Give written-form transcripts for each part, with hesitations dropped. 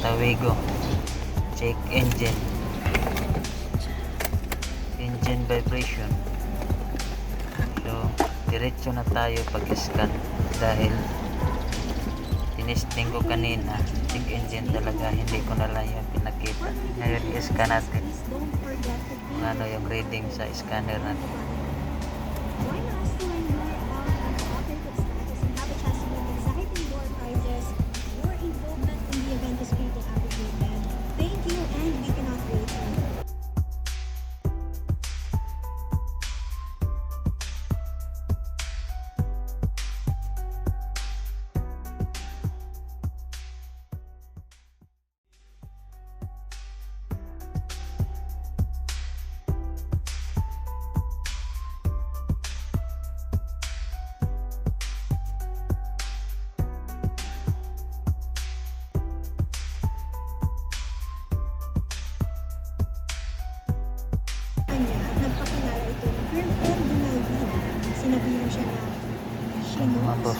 Tawigo. Check engine vibration. So diretso na tayo pag-scan dahil tinesting ko kanina, check engine talaga, hindi ko na lang yung pinakita. Ngayon i-scan natin kung ano yung reading sa scanner natin. Sinabihan siya na she knows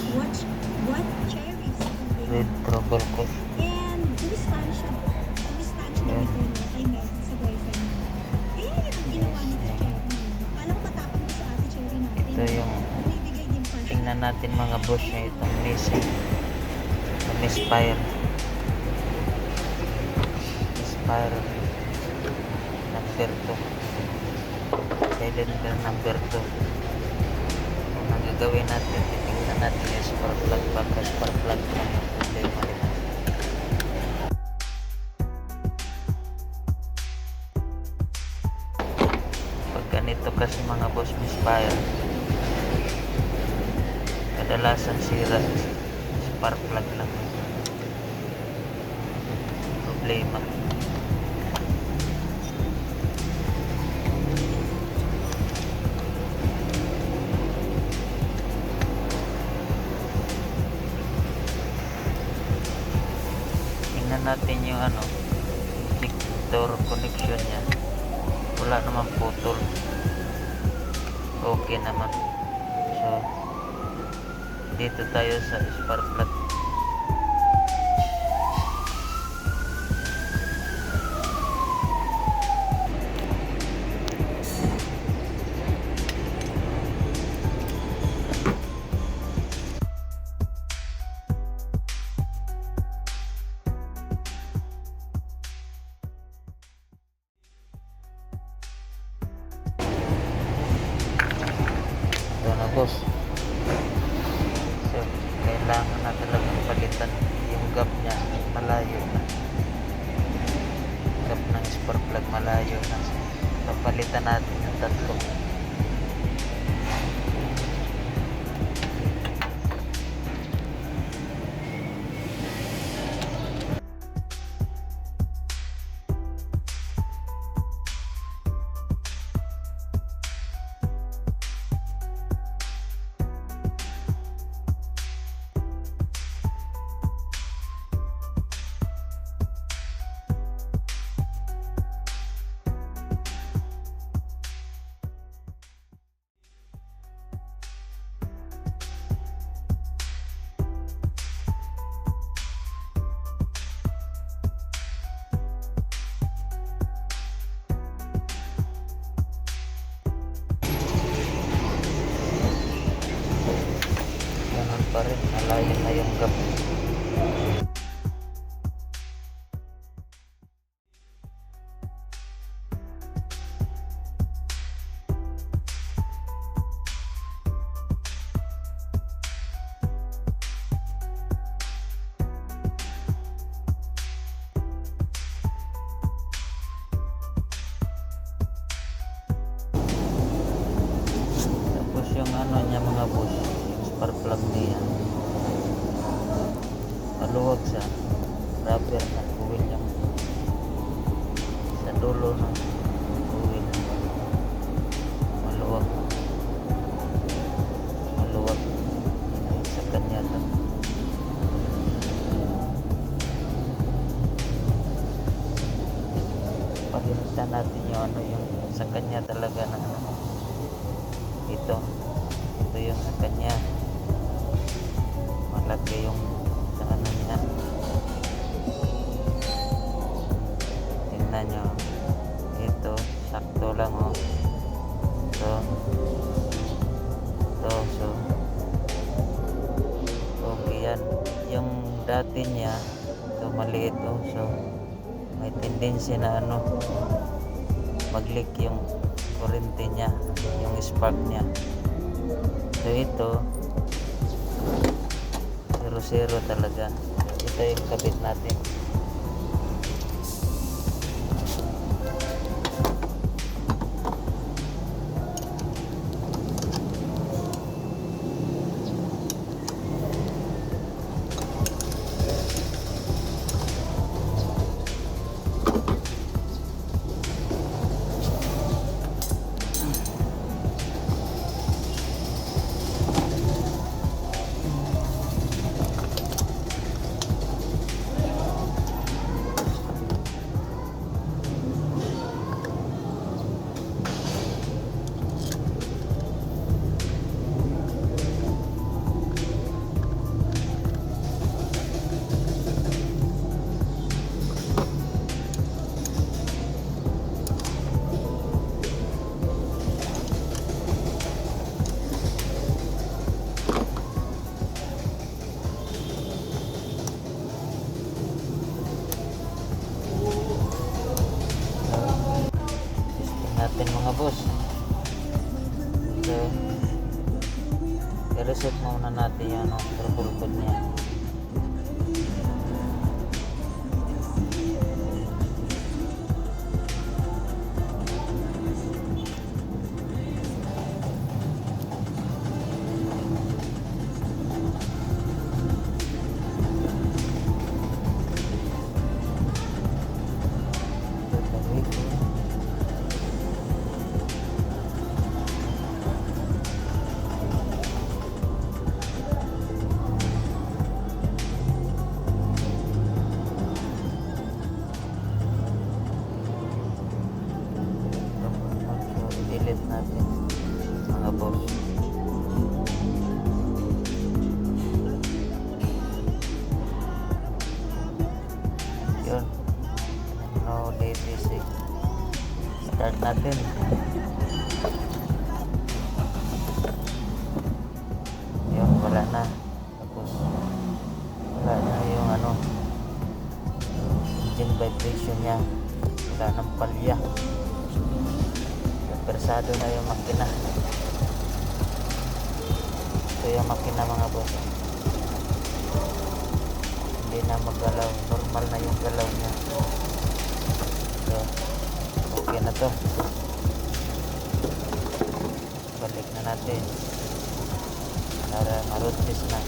what cherries Red trouble ko. and gumistan siya between kay Meg sa boyfriend niya. Yung ginawa ni Cherry. Alam ko matapang ko sa ate Cherry natin. Ito yung Binibigay din pa siya. tingnan natin mga boss niya itong missing. Misfire number 2, cylinder number 2. Kung nagagawin natin, titingnan natin yung spark plug, baka spark plug lang yung problema nito. Pag ganito kasi mga boss, misfire, kadalasan sira, spark plug lang problema. Tingnan natin yung injector connection nya, wala naman putol, okay naman. So dito tayo sa spark plug. Ito na boss. So kailangan na talagang palitan yung gap nya, malayo na. Gap ng spark plug malayo na. So palitan natin yung tatlo. Ganun pa rin, malayo na yung gap. Tapos yung niya mga boss, yung spark plug niya, maluwag sa rubber na kuwil yung sa dulo ng kuwil, maluwag sa kanya to. Paginitan natin yung yung sa kanya talaga ng ito yung sa kanya malaki yung sa niya. natin niya. Ito maliit oh. So may tendency na ano mag-leak yung kurente niya, yung spark niya. So ito 0-0 talaga. Ito yung kabit natin. Testing natin mga boss. So i-reset muna natin yung ano, trouble code niya. I-delete natin mga boss. Yun, no DTC. Start natin. Yun, wala na. Tapos wala na yung ano, engine vibration nya. Wala ng palya. Persado na yung makina. Ito yung makina mga boss. Hindi na maggalaw. Normal na yung galaw niya. So, okay na to. Balik na natin para ma-road test na.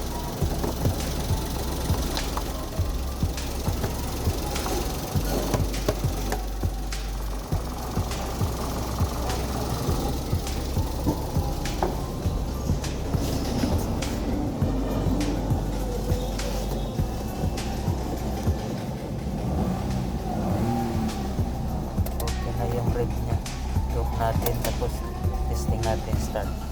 Okay na yung red niya. Look natin tapos testing natin start.